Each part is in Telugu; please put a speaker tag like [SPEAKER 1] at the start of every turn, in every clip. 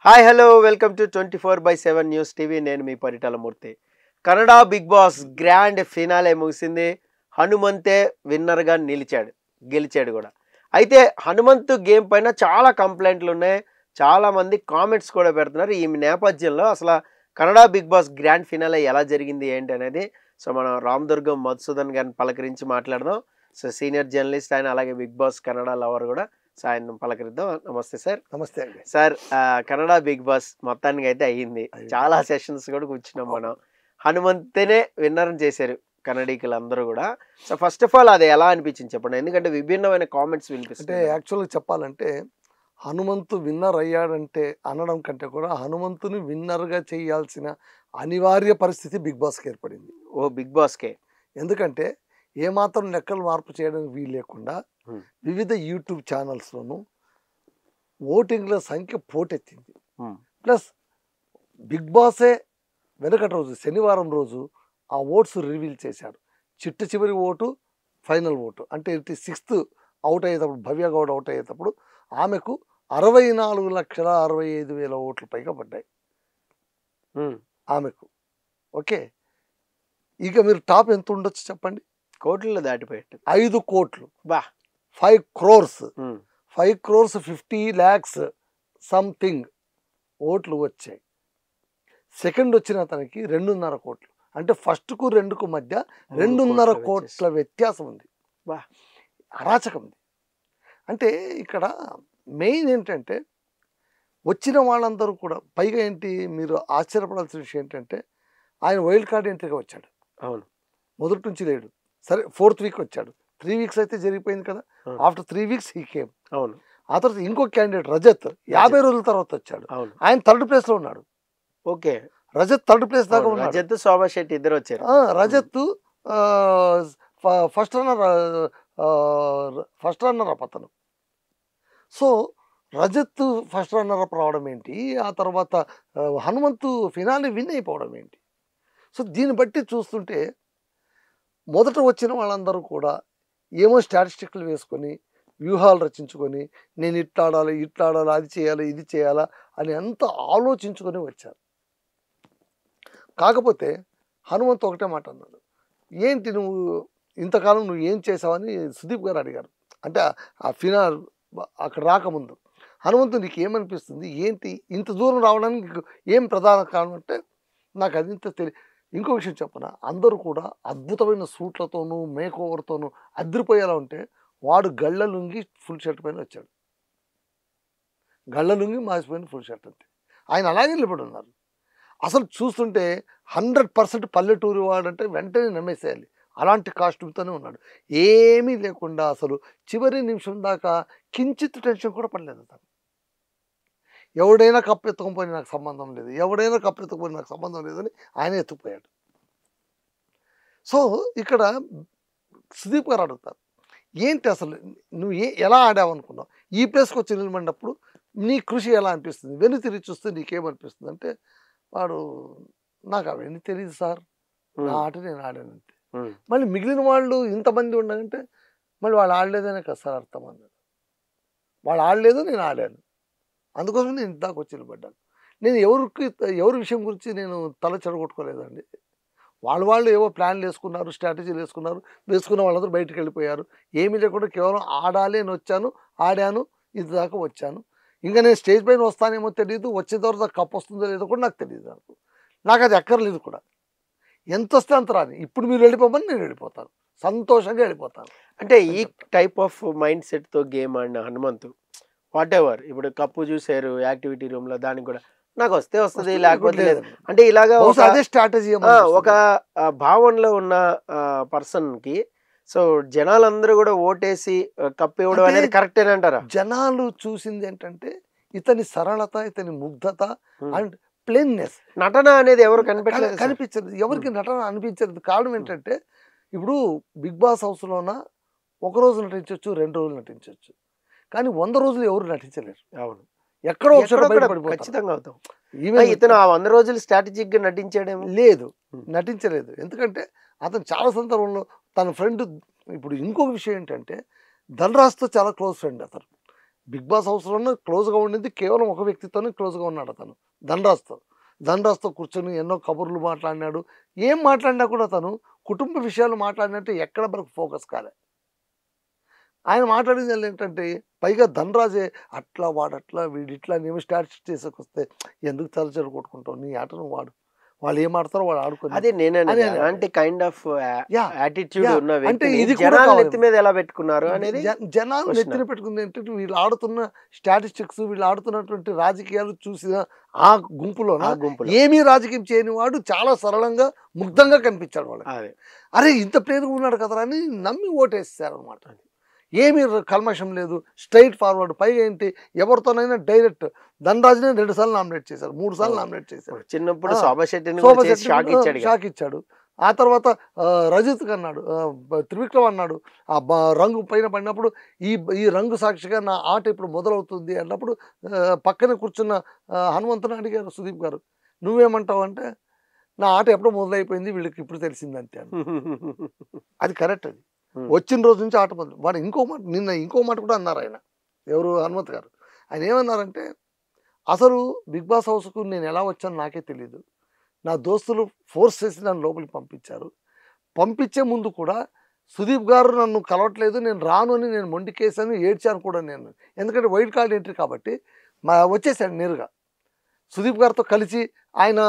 [SPEAKER 1] Hi hello welcome to 24/7 news TV. నేను మీ Paritala Murthy. Kannada Bigg Boss grand finale ముగిసింది. హనుమంతే విన్నర్గా గెలిచాడు కూడా. అయితే హనుమంతు గేమ్ పైన చాలా కంప్లైంట్లు ఉన్నాయి. చాలామంది కామెంట్స్ కూడా పెడుతున్నారు. ఈ నేపథ్యంలో అసలు Kannada Bigg Boss grand finale ఎలా జరిగింది ఏంటి అనేది మనం రామదుర్గం మధుసూదన్ గారిని పలకరించి మాట్లాడదాం. సీనియర్ జర్నలిస్ట్ ఆయన, అలాగే బిగ్ బాస్ కన్నడ లవర్ కూడా. ఆయన పలకరిద్దాం. నమస్తే సార్.
[SPEAKER 2] నమస్తే అండి
[SPEAKER 1] సార్. కన్నడ బిగ్ బాస్ మొత్తానికి అయితే అయ్యింది. చాలా సెషన్స్ కూడా కూర్చున్నాం మనం. హనుమంతేనే విన్నర్ చేశారు కన్నడీకులు అందరూ కూడా. సో ఫస్ట్ ఆఫ్ ఆల్ అది ఎలా అనిపించింది చెప్పండి, ఎందుకంటే విభిన్నమైన కామెంట్స్
[SPEAKER 2] అంటే
[SPEAKER 1] వినిపిస్తాయి.
[SPEAKER 2] యాక్చువల్గా చెప్పాలంటే హనుమంతు విన్నర్ అయ్యాడంటే అనడం కంటే కూడా హనుమంతుని విన్నర్గా చేయాల్సిన అనివార్య పరిస్థితి బిగ్ బాస్కి ఏర్పడింది.
[SPEAKER 1] ఓ బిగ్ బాస్కే.
[SPEAKER 2] ఎందుకంటే ఏమాత్రం లెక్కలు మార్పు చేయడానికి వీలు లేకుండా వివిధ యూట్యూబ్ ఛానల్స్లోనూ ఓటింగ్ల సంఖ్య పోటెత్తింది. ప్లస్ బిగ్ బాసే వెనకటి రోజు శనివారం రోజు ఆ ఓట్స్ రివీల్ చేశాడు. చిట్ట చివరి ఓటు ఫైనల్ ఓటు అంటే 6th అవుట్ అయ్యేటప్పుడు, భవ్య గౌడ్ అవుట్ అయ్యేటప్పుడు ఆమెకు 64,65,000 ఓట్లు పైగా పడ్డాయి ఆమెకు. ఓకే, ఇక మీరు టాప్ ఎంత ఉండొచ్చు చెప్పండి?
[SPEAKER 1] కోట్లలో దాటిపోయాడు.
[SPEAKER 2] 5 కోట్లు,
[SPEAKER 1] బా
[SPEAKER 2] 5 crores, 5 crores 50 lakhs సంథింగ్ ఓట్లు వచ్చాయి. సెకండ్ వచ్చిన అతనికి 2.5 కోట్లు. అంటే ఫస్ట్కు 2కు మధ్య 2.5 కోట్ల వ్యత్యాసం ఉంది.
[SPEAKER 1] బా
[SPEAKER 2] అరాచకం ఉంది. అంటే ఇక్కడ మెయిన్ ఏంటంటే వచ్చిన వాళ్ళందరూ కూడా పైగా ఏంటి, మీరు ఆశ్చర్యపడాల్సిన విషయం ఏంటంటే ఆయన వైల్డ్ కార్డ్ ఎంట్రీగా వచ్చాడు.
[SPEAKER 1] అవును,
[SPEAKER 2] మొదటి నుంచి లేడు. సరే 4th వీక్ వచ్చాడు. 3 weeks అయితే జరిగిపోయింది కదా. After 3 weeks he came.
[SPEAKER 1] అవును.
[SPEAKER 2] ఆ తర్వాత ఇంకో క్యాండిడేట్ రజత్ 50 రోజుల తర్వాత వచ్చాడు.
[SPEAKER 1] అవును,
[SPEAKER 2] ఆయన 3rd ప్లేస్లో ఉన్నాడు.
[SPEAKER 1] ఓకే.
[SPEAKER 2] రజత్ 3rd ప్లేస్ దాకా ఉన్నాడు.
[SPEAKER 1] రజత్, శోభా శెట్టి ఇద్దరు వచ్చారు.
[SPEAKER 2] రజత్ ఫస్ట్ రన్నర్ అప్ అతను. So Rajat first runner up రావడం ఏంటి, ఆ తర్వాత హనుమంతు ఫినాలే విన్ అయిపోవడం ఏంటి? సో దీన్ని బట్టి చూస్తుంటే మొదట వచ్చిన వాళ్ళందరూ కూడా ఏమో స్టాటిస్టిక్లు వేసుకొని వ్యూహాలు రచించుకొని నేను ఇట్లా ఆడాలి, అది చేయాలి, ఇది చేయాలా అని అంత ఆలోచించుకొని వచ్చారు. కాకపోతే హనుమంతు ఒకటే మాట అన్నాడు, ఏంటి నువ్వు ఇంతకాలం నువ్వు ఏం చేసావని సుదీప్ గారు అడిగారు. అంటే ఆ ఫినాల్ అక్కడ రాకముందు హనుమంతు నీకు ఏమనిపిస్తుంది, ఏంటి ఇంత దూరం రావడానికి నీకు ఏం ప్రధాన కారణం అంటే నాకు అది ఇంత ఇంకో విషయం చెప్పనా, అందరూ కూడా అద్భుతమైన సూట్లతోనూ మేక్ ఓవర్తోనూ అదిరిపోయేలా ఉంటే వాడు గళ్ళ లుంగి ఫుల్ షర్ట్ పైన వచ్చాడు. గళ్ళ లుంగి మాసిపోయిన ఫుల్ షర్ట్ అంతే. ఆయన అలాగే నిలబడి ఉన్నారు. అసలు చూస్తుంటే 100% పల్లెటూరు వాడంటే వెంటనే నమ్మేసేయాలి. అలాంటి కాస్ట్యూమ్తోనే ఉన్నాడు. ఏమీ లేకుండా అసలు చివరి నిమిషం దాకా కించిత్ టెన్షన్ కూడా పడలేదు అతను. ఎవడైనా కప్పు ఎత్తుకుపోయి నాకు సంబంధం లేదు, ఎవడైనా కప్పు ఎత్తుకుపోయి నాకు సంబంధం లేదని ఆయన ఎత్తుకుపోయాడు. సో ఇక్కడ సుదీప్ గారు అడుగుతారు, ఏంటి అసలు నువ్వు ఎలా ఆడావనుకున్నావు, ఈ ప్లేస్కి వచ్చి నిలబడినప్పుడు నీ కృషి ఎలా అనిపిస్తుంది, వెను తిరిగి చూస్తే నీకేమనిపిస్తుంది అంటే వాడు నాకు అవన్నీ తెలియదు సార్, నా ఆట నేను ఆడానంతే. మళ్ళీ మిగిలిన వాళ్ళు ఇంతమంది ఉండాలంటే మళ్ళీ వాళ్ళు ఆడలేదనే కదా సార్ అర్థం అన్నాడు. వాళ్ళు ఆడలేదు, నేను ఆడాను, అందుకోసం నేను ఇంతకు వచ్చి నిలబడ్డాను. నేను ఎవరి విషయం గురించి నేను తల చెడగొట్టుకోలేదండి. వాళ్ళు ఏవో ప్లాన్లు వేసుకున్నారు, స్ట్రాటజీలు వేసుకున్న వాళ్ళందరూ బయటకు వెళ్ళిపోయారు. ఏమీ లేకుండా కేవలం ఆడాలి అని వచ్చాను, ఆడాను, ఇది దాకా వచ్చాను. ఇంకా నేను స్టేజ్ పైన వస్తానేమో తెలియదు, వచ్చిన తర్వాత కప్ వస్తుందో లేదో కూడా నాకు తెలియదు. నాకు అది ఎక్కర్లేదు కూడా. ఎంత వస్తే అంత రాని, ఇప్పుడు మీరు వెళ్ళిపోమని నేను వెళ్ళిపోతాను, సంతోషంగా వెళ్ళిపోతాను.
[SPEAKER 1] అంటే ఈ టైప్ ఆఫ్ మైండ్ సెట్తో గేమ్ ఆడిన హనుమంతు వాట్ ఎవర్, ఇప్పుడు కప్పు చూసారు యాక్టివిటీ రూమ్లో, దానికి కూడా నాకు వస్తే వస్తుంది లేకపోతే లేదు అంటే ఇలాగా
[SPEAKER 2] అదే స్ట్రాటజీ.
[SPEAKER 1] ఒక భావనలో ఉన్న పర్సన్కి సో జనాలందరూ కూడా ఓటేసి కప్పు ఇవ్వడం అనేది కరెక్టేనా అంటారా?
[SPEAKER 2] జనాలు చూసింది ఏంటంటే ఇతని సరళత, ఇతని ముగ్ధత అండ్ ప్లెయిన్నెస్.
[SPEAKER 1] నటన అనేది ఎవరు
[SPEAKER 2] కనిపించదు, ఎవరికి నటన అనిపించదు. కారణం ఏంటంటే ఇప్పుడు బిగ్ బాస్ హౌస్లోన 1 రోజు నటించవచ్చు, 2 రోజులు నటించవచ్చు, కానీ 100 రోజులు ఎవరు నటించలేరు.
[SPEAKER 1] అవును,
[SPEAKER 2] ఎక్కడో
[SPEAKER 1] ఖచ్చితంగా అవుతాం. ఇతను ఆ 100 రోజులు స్ట్రాటజిక్ గా నటించడేమో
[SPEAKER 2] నటించలేదు. ఎందుకంటే అతను చాలా సందర్భంలో తన ఫ్రెండ్, ఇప్పుడు ఇంకొక విషయం ఏంటంటే ధనరాజ్తో చాలా క్లోజ్ ఫ్రెండ్ అతను. బిగ్ బాస్ హౌస్లోనే క్లోజ్గా ఉండింది కేవలం ఒక వ్యక్తితోనే క్లోజ్గా ఉన్నాడు అతను, ధనరాజ్తో కూర్చొని ఎన్నో కబుర్లు మాట్లాడినాడు. ఏం మాట్లాడినా కూడా తను కుటుంబ విషయాలు మాట్లాడినట్టు ఎక్కడ మనకు ఫోకస్ కాలే. ఆయన మాట్లాడింది ఏంటంటే పైగా ధనరాజే అట్లా వాడట్లా వీడిట్లా నేను స్టాటిస్టిక్స్ చేసుకొస్తే ఎందుకు తలచెడు కొట్టుకుంటావు, నీ ఆట నువ్వు వాడు, వాళ్ళు ఏం ఆడతారో వాడు ఆడుకో.
[SPEAKER 1] అదే నేను
[SPEAKER 2] అదే
[SPEAKER 1] అంటే కైండ్ ఆఫ్ యాటిట్యూడ్ ఉన్న
[SPEAKER 2] అంటే
[SPEAKER 1] వ్యక్తిని
[SPEAKER 2] ఇది కూడా
[SPEAKER 1] జనాలు
[SPEAKER 2] కావాలి.
[SPEAKER 1] నెత్తి మీద ఎలా పెట్టుకున్నారు అనేది
[SPEAKER 2] జనాలు
[SPEAKER 1] question.
[SPEAKER 2] నెత్తిన పెట్టుకుంది ఏంటంటే వీళ్ళు ఆడుతున్న స్టాటిస్టిక్స్, వీళ్ళు ఆడుతున్నటువంటి రాజకీయాలు చూసిన ఆ గుంపులోన
[SPEAKER 1] ఆ గుంపులో
[SPEAKER 2] ఏమీ రాజకీయం చేయని వాడు చాలా సరళంగా ముగ్ధంగా కనిపించాడు వాళ్ళకి.
[SPEAKER 1] అదే
[SPEAKER 2] అరే ఇంత ప్లేయర్గా ఉన్నాడు కదా అని నమ్మి ఓటేస్తారు అనమాట. ఏమీ కల్మషం లేదు, స్ట్రైట్ ఫార్వర్డ్. పైగా ఏంటి, ఎవరితోనైనా డైరెక్ట్. ధనరాజునే 2 సార్లు నామినేట్ చేశారు, 3 సార్లు నామినేట్ చేశారు.
[SPEAKER 1] చిన్నప్పుడు
[SPEAKER 2] ఆ.
[SPEAKER 1] శోభా శెట్టిని
[SPEAKER 2] శోభా
[SPEAKER 1] కూడా చేసి
[SPEAKER 2] శెట్టి
[SPEAKER 1] షాక్ ఇచ్చాడు.
[SPEAKER 2] షాక్ ఇచ్చాడు. ఆ తర్వాత రజిత్ అన్నాడు, త్రివిక్రమ్ అన్నాడు, ఆ రంగు పైన పడినప్పుడు ఈ రంగు సాక్షిగా నా ఆట ఇప్పుడు మొదలవుతుంది అన్నప్పుడు పక్కన కూర్చున్న హనుమంతుని అడిగారు సుదీప్ గారు, నువ్వేమంటావు అంటే, నా ఆట ఎప్పుడో మొదలైపోయింది, వీళ్ళకి ఇప్పుడు తెలిసింది అంతే అని. అది కరెక్ట్. అది వచ్చిన రోజు నుంచి ఆట మొదలు. వాడు నిన్న ఇంకో మాట కూడా అన్నారు ఆయన, ఎవరు, హనుమంత్ గారు. ఆయన ఏమన్నారంటే, అసలు బిగ్ బాస్ హౌస్కు నేను ఎలా వచ్చానో నాకే తెలియదు, నా దోస్తులు ఫోర్స్ చేసి నన్ను లోపలికి పంపించారు. పంపించే ముందు కూడా సుదీప్ గారు నన్ను కలవట్లేదు, నేను రాను అని నేను మొండికేసాను, ఏడ్చాను కూడా నేను. ఎందుకంటే వైల్డ్ కార్డ్ ఎంట్రీ కాబట్టి వచ్చేసాను నేరుగా. సుదీప్ గారితో కలిసి ఆయన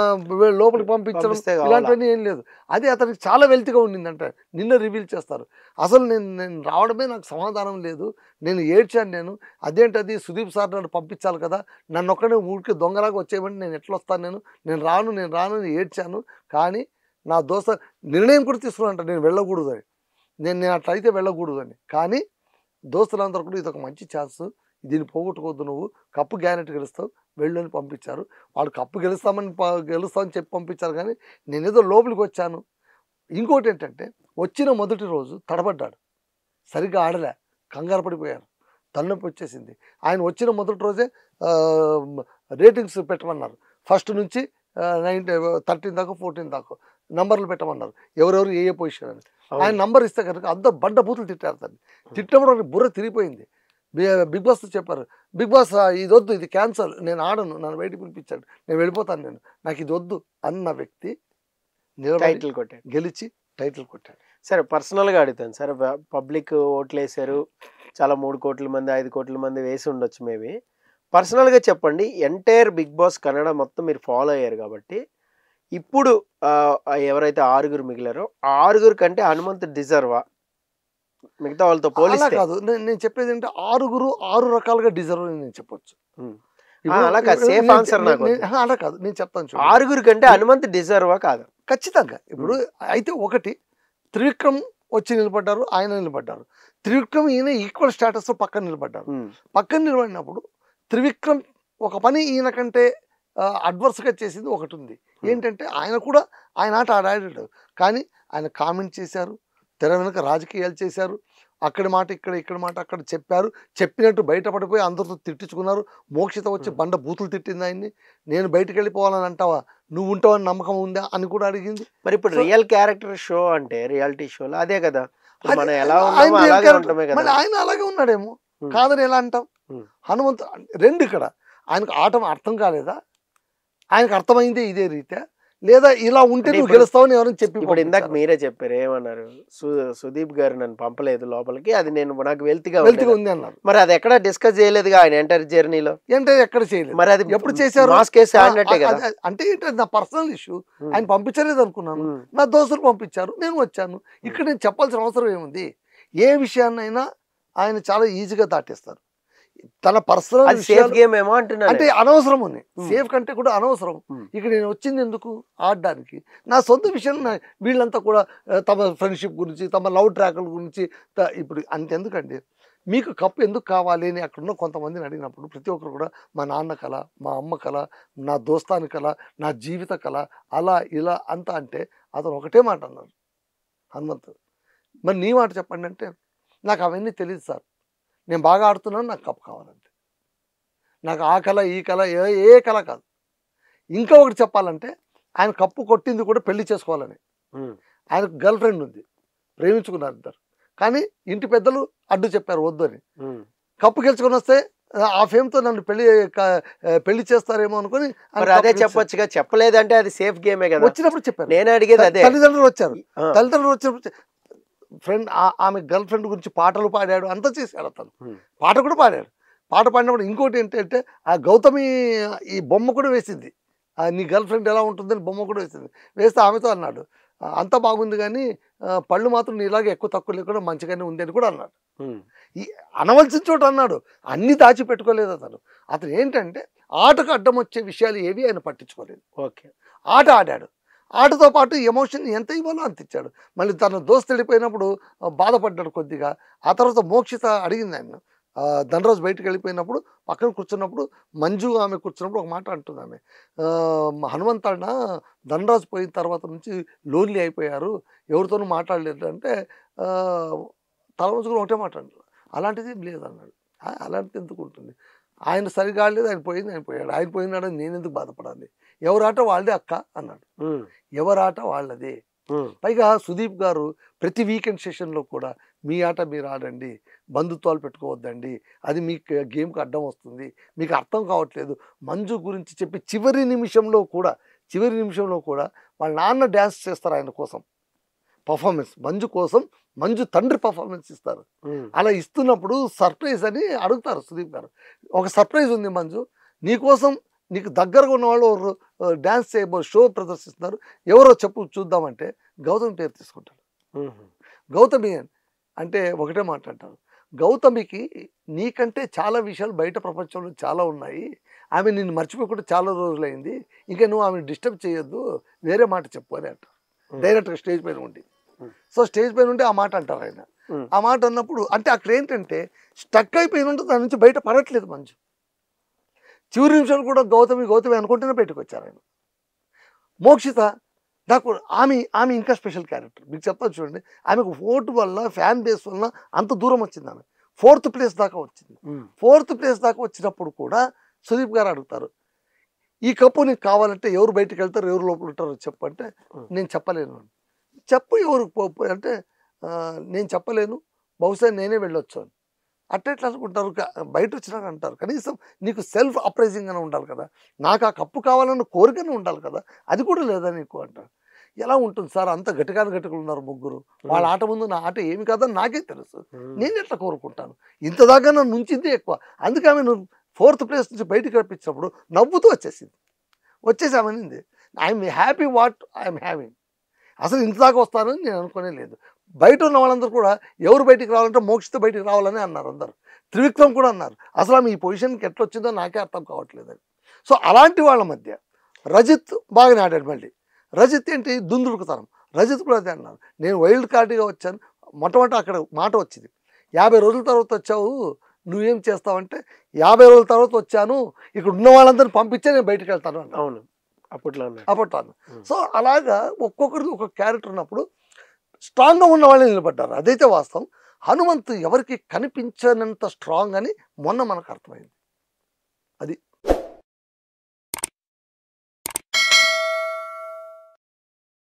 [SPEAKER 2] లోపలికి పంపించడం ఇలాంటివన్నీ ఏం లేదు. అది అతనికి చాలా వెల్తిగా ఉండిందంట. నిన్న రివీల్ చేస్తారు. అసలు నేను రావడమే నాకు సమాధానం లేదు, నేను ఏడ్చాను. అదేంటది, సుదీప్ సార్ నన్ను పంపించాలి కదా, నన్ను ఒక్కడే ఊరికి దొంగలాగా వచ్చేయమంటే నేను ఎట్లా వస్తాను, నేను రాను అని ఏడ్చాను. కానీ నా దోస్త నిర్ణయం కూడా తీసుకున్నానంట, నేను వెళ్ళకూడదు అని. నేను అట్లయితే వెళ్ళకూడదు అని. కానీ దోస్తులందరూ కూడా ఇది ఒక మంచి ఛాన్స్, దీన్ని పోగొట్టుకోవద్దు, నువ్వు కప్పు గ్యారెంటీ గెలుస్తావు, వెళ్ళు అని పంపించారు. వాడు కప్పు గెలుస్తామని చెప్పి పంపించారు. కానీ నేనేదో లోపలికి వచ్చాను. ఇంకోటి ఏంటంటే, వచ్చిన మొదటి రోజు తడబడ్డాడు, సరిగ్గా ఆడలే, కంగారు పడిపోయారు, తలనొప్పి వచ్చేసింది. ఆయన వచ్చిన మొదటి రోజే రేటింగ్స్ పెట్టమన్నారు. ఫస్ట్ నుంచి 13 దాకా 14 దాకా నంబర్లు పెట్టమన్నారు, ఎవరెవరు ఏ పొజిషన్ అని. ఆయన నంబర్ ఇస్తే కనుక అందరూ బండ బూతులు తిట్టారు. దాన్ని తిట్టడం బుర్ర తిరిగిపోయింది. బిగ్ బాస్ చెప్పారు, బిగ్ బాస్ ఇది వద్దు, ఇది క్యాన్సల్, నేను ఆడను, నన్ను బయటికి పిలిపించాడు, నేను వెళ్ళిపోతాను, నాకు ఇది వద్దు అన్న వ్యక్తి
[SPEAKER 1] టైటిల్ కొట్టాడు,
[SPEAKER 2] గెలిచి టైటిల్ కొట్టాడు.
[SPEAKER 1] సరే పర్సనల్గా అడుగుతాను. సరే పబ్లిక్ ఓట్లు వేసారు, చాలా 3 కోట్ల మంది 5 కోట్ల మంది వేసి ఉండొచ్చు మేబీ. పర్సనల్గా చెప్పండి, ఎంటైర్ బిగ్ బాస్ కన్నడ మొత్తం మీరు ఫాలో అయ్యారు కాబట్టి, ఇప్పుడు ఎవరైతే 6 మిగిలారో ఆ 6 కంటే హనుమంత్ డిజర్వా మిగతా వాళ్ళతో పోలిస్తే?
[SPEAKER 2] కాదు, నేను చెప్పేది ఏంటంటే 6 రకాలుగా డిజర్వ్ అని నేను చెప్పొచ్చు.
[SPEAKER 1] అలా కాదు, సేఫ్ ఆన్సర్ నాకు
[SPEAKER 2] అలా కాదు, నేను చెప్తాను.
[SPEAKER 1] 6 కంటే హనుమంత్ డిజర్వా కాదు?
[SPEAKER 2] ఖచ్చితంగా. ఇప్పుడు అయితే ఒకటి, త్రివిక్రమ్ వచ్చి నిలబడ్డారు, ఆయన నిలబడ్డారు. త్రివిక్రమ్ ఈయన ఈక్వల్ స్టేటస్లో పక్కన నిలబడ్డారు. పక్కన నిలబడినప్పుడు త్రివిక్రమ్ ఒక పని ఈయన కంటే అడ్వర్స్గా చేసింది ఒకటి ఉంది. ఏంటంటే ఆయన ఆట ఆడాడు, కానీ ఆయన కామెంట్ చేశారు, తెర వెనుక రాజకీయాలు చేశారు, అక్కడి మాట ఇక్కడ మాట అక్కడ చెప్పారు, చెప్పినట్టు బయటపడిపోయి అందరితో తిట్టించుకున్నారు. మోక్షిత వచ్చి బండ బూతులు తిట్టింది ఆయన్ని. నేను బయటకు వెళ్ళిపోవాలని అంటావా, నువ్వు ఉంటావని నమ్మకం ఉందా అని కూడా అడిగింది.
[SPEAKER 1] మరి ఇప్పుడు రియల్ క్యారెక్టర్ షో అంటే రియాలిటీ షోలో అదే కదా, మనం ఎలా ఉన్నామో అలాగే ఉంటామే కదా.
[SPEAKER 2] మళ్ళీ ఆయన అలాగే ఉన్నాడేమో, కాదని ఎలా అంటాం? హనుమంత్ రెండు ఇక్కడ ఆయనకు ఆట అర్థం కాలేదా, ఆయనకు అర్థమైందే ఇదే రీతే, లేదా ఇలా ఉంటే నువ్వు గెలుస్తావని ఎవరైనా చెప్పి?
[SPEAKER 1] ఇప్పుడు ఇందాక మీరే చెప్పారు, ఏమన్నారు, సుదీప్ గారు నన్ను పంపలేదు లోపలికి, అది నాకు వెల్తిగా
[SPEAKER 2] ఉంది అన్నారు.
[SPEAKER 1] మరి అది ఎక్కడ డిస్కస్ చేయలేదుగా ఆయన ఎంటర్ జర్నీలో?
[SPEAKER 2] ఎక్కడ చేయలేదు.
[SPEAKER 1] మరి అది
[SPEAKER 2] ఎప్పుడు చేశారు? అంటే నా పర్సనల్ ఇష్యూ, ఆయన పంపించలేదు అనుకున్నాను, నా దోస్తులు పంపించారు, నేను వచ్చాను. ఇక్కడ నేను చెప్పాల్సిన అవసరం ఏముంది? ఏ విషయాన్నైనా ఆయన చాలా ఈజీగా దాటేస్తారు. తన పర్సనల్
[SPEAKER 1] సేఫ్ గేమ్ ఏమో అంటున్నా,
[SPEAKER 2] అంటే అనవసరం ఉంది. సేఫ్ కంటే కూడా అనవసరం. ఇక్కడ నేను వచ్చింది ఎందుకు, ఆడడానికి. నా సొంత విషయం, వీళ్ళంతా కూడా తమ ఫ్రెండ్షిప్ గురించి, తమ లవ్ ట్రాక్ల గురించి. ఇప్పుడు అంతెందుకండి, మీకు కప్పు ఎందుకు కావాలి అని అక్కడున్న కొంతమందిని అడిగినప్పుడు ప్రతి ఒక్కరు కూడా మా నాన్న కళ, మా అమ్మ కళ, నా దోస్తాని కళ, నా జీవిత కళ, అలా ఇలా అంతా అంటే అతను ఒకటే మాట అన్నారు, హనుమంత్. మరి నీ మాట చెప్పండి అంటే, నాకు అవన్నీ తెలియదు సార్, నేను బాగా ఆడుతున్నాను, నాకు కప్పు కావాలంటే. నాకు ఆ కళ ఈ కళ ఏ కళ కాదు. ఇంకా ఒకటి చెప్పాలంటే, ఆయన కప్పు కొట్టింది కూడా పెళ్లి చేసుకోవాలని. ఆయనకు గర్ల్ ఫ్రెండ్ ఉంది, ప్రేమించుకున్నారు ఇద్దరు. కానీ ఇంటి పెద్దలు అడ్డు చెప్పారు వద్దు అని. కప్పు గెలుచుకొని వస్తే ఆ ఫేమ్తో నన్ను పెళ్లి చేస్తారేమో అనుకుని
[SPEAKER 1] మరి అదే చెప్పొచ్చుగా, చెప్పలేదంటే అది సేఫ్ గేమే కదా.
[SPEAKER 2] వచ్చినప్పుడు చెప్పారు.
[SPEAKER 1] నేను అడిగేది అదే.
[SPEAKER 2] తల్లిదండ్రులు వచ్చారు. తల్లిదండ్రులు వచ్చినప్పుడు ఫ్రెండ్ ఆమె గర్ల్ ఫ్రెండ్ గురించి పాటలు పాడాడు, అంతా చేశాడు అతను. పాట కూడా పాడాడు. పాట పాడినప్పుడు ఇంకోటి ఏంటంటే ఆ గౌతమి ఈ బొమ్మ కూడా వేసింది. నీ గర్ల్ ఫ్రెండ్ ఎలా ఉంటుందని బొమ్మ కూడా వేసింది. వేస్తే ఆమెతో అన్నాడు, అంతా బాగుంది కానీ పళ్ళు మాత్రం నీలాగే ఎక్కువ తక్కువ లేకుండా మంచిగానే ఉంది అని కూడా అన్నాడు. ఈ అనవలసిన చోట అన్నాడు. అన్ని దాచిపెట్టుకోలేదు అతను. అతను ఏంటంటే ఆటకు అడ్డం వచ్చే విషయాలు ఏవి ఆయన పట్టించుకోలేదు.
[SPEAKER 1] ఓకే,
[SPEAKER 2] ఆట ఆడాడు. ఆటతో పాటు ఎమోషన్ ఎంత ఇవ్వాలో అంత ఇచ్చాడు. మళ్ళీ తన దోస్తు వెళ్ళిపోయినప్పుడు బాధపడ్డాడు కొద్దిగా. ఆ తర్వాత మోక్షిత అడిగింది ఆయన, ధనరాజు బయటకు వెళ్ళిపోయినప్పుడు పక్కన కూర్చున్నప్పుడు మంజు ఆమె కూర్చున్నప్పుడు ఒక మాట అంటుంది ఆమె, హనుమంతన్న ధనరాజు పోయిన తర్వాత నుంచి లోన్లీ అయిపోయారు, ఎవరితోనూ మాట్లాడలేదు అంటే తల ఉంచుకుని ఒకటే మాట అంటారు. అలాంటిది ఏం లేదన్నాడు. అలాంటిది ఎందుకు ఉంటుంది, ఆయన సరిగా ఆడలేదు, ఆయన పోయింది, ఆయన పోయాడు, ఆయన పోయినాడని నేను ఎందుకు బాధపడాలి, ఎవరాట వాళ్ళదే అక్క అన్నాడు. ఎవరాట వాళ్ళదే. పైగా సుదీప్ గారు ప్రతి వీకెండ్ సెషన్లో కూడా మీ ఆట మీరు ఆడండి, బంధుత్వాలు పెట్టుకోవద్దండి, అది మీ గేమ్కి అడ్డం వస్తుంది, మీకు అర్థం కావట్లేదు. మంజు గురించి చెప్పి చివరి నిమిషంలో కూడా వాళ్ళ నాన్న డ్యాన్స్ చేస్తారు ఆయన కోసం, పర్ఫార్మెన్స్ మంజు కోసం. మంజు తండ్రి పర్ఫార్మెన్స్ ఇస్తారు. అలా ఇస్తున్నప్పుడు సర్ప్రైజ్ అని అడుగుతారు సుదీప్ గారు, ఒక సర్ప్రైజ్ ఉంది మంజు నీకోసం, నీకు దగ్గరగా ఉన్న వాళ్ళు డ్యాన్స్ షో ప్రదర్శిస్తున్నారు, ఎవరో చెప్పు చూద్దామంటే గౌతమి పేరు తీసుకుంటారు. గౌతమి అంటే ఒకటే మాట్లాడతారు, గౌతమికి నీకంటే చాలా విషయాలు బయట ప్రపంచంలో చాలా ఉన్నాయి, ఆమె నిన్ను మర్చిపోకుండా చాలా రోజులైంది, ఇంకా నువ్వు ఆమెను డిస్టర్బ్ చేయొద్దు, వేరే మాట చెప్పు అని అంటారు డైరెక్ట్గా స్టేజ్ పైన ఉండి. సో స్టేజ్ పైన ఉంటే ఆ మాట అంటారు ఆయన. ఆ మాట అన్నప్పుడు అంటే అక్కడ ఏంటంటే స్టక్ అయిపోయిన ఉంటే దాని నుంచి బయట పడట్లేదు మంజు. చివరి నిమిషాలు కూడా గౌతమి అనుకుంటేనే బయటకు వచ్చారు ఆయన. మోక్షిత నాకు ఆమె ఇంకా స్పెషల్ క్యారెక్టర్. మీకు చెప్తాను చూడండి, ఆమెకు ఓటు వల్ల ఫ్యాన్ బేస్ వల్ల అంత దూరం వచ్చింది. ఆమె 4th ప్లేస్ దాకా వచ్చింది. 4th ప్లేస్ దాకా వచ్చినప్పుడు కూడా సుదీప్ గారు అడుగుతారు, ఈ కప్పు నీకు కావాలంటే ఎవరు బయటకు వెళ్తారు, ఎవరు లోపల ఉంటారో చెప్పు అంటే నేను చెప్పలేను. చెప్పు ఎవరు అంటే నేను చెప్పలేను, బహుశా నేనే వెళ్ళొచ్చు అని. అట్లా అనుకుంటారు. బయట వచ్చినాక అంటారు, కనీసం నీకు సెల్ఫ్ అప్రైజింగ్ అని ఉండాలి కదా, నాకు ఆ కప్పు కావాలన్న కోరికనే ఉండాలి కదా, అది కూడా లేదా నీకు అంటారు. ఎలా ఉంటుంది సార్, అంత గట్టిగా ఉన్నారు ముగ్గురు, వాళ్ళ ఆట ముందు నా ఆట ఏమి కాదని నాకే తెలుసు, నేను ఎట్లా కోరుకుంటాను, ఇంత దాకా నన్ను ఉంచింది ఎక్కువ. అందుకే ఆమె నువ్వు 4th ప్లేస్ నుంచి బయటకు రప్పించినప్పుడు నవ్వుతూ వచ్చేసామనింది. I'm happy what I'm having. అసలు ఇంత దాకా వస్తానని నేను అనుకునే లేదు. బయట ఉన్న వాళ్ళందరూ కూడా ఎవరు బయటికి రావాలంటే మోక్షిత బయటికి రావాలని అన్నారు అందరు. త్రివిక్రమ్ కూడా అన్నారు, అసలు ఆమె ఈ పొజిషన్కి ఎట్లా వచ్చిందో నాకే అర్థం కావట్లేదని. సో అలాంటి వాళ్ళ మధ్య రజిత్ బాగానే ఆడాడు. మళ్ళీ రజిత్ ఏంటి దుందుడుకుతనం, రజిత్ కూడా అదే అన్నారు, నేను వైల్డ్ కార్డ్గా వచ్చాను. మొట్టమొదటి అక్కడ మాట వచ్చింది, 50 రోజుల తర్వాత వచ్చావు నువ్వేం చేస్తావంటే 50 రోజుల తర్వాత వచ్చాను, ఇక్కడ ఉన్న వాళ్ళందరినీ పంపించే నేను బయటకు వెళ్తాను అన్న.
[SPEAKER 1] అవును, అప్పట్లో.
[SPEAKER 2] సో అలాగా ఒక్కొక్కరిది ఒక్కొక్క క్యారెక్టర్ ఉన్నప్పుడు స్ట్రాంగ్గా ఉన్న వాళ్ళే నిలబడ్డారు, అదైతే వాస్తవం. హనుమంత్ ఎవరికి కనిపించనంత స్ట్రాంగ్ అని మొన్న మనకు అర్థమైంది.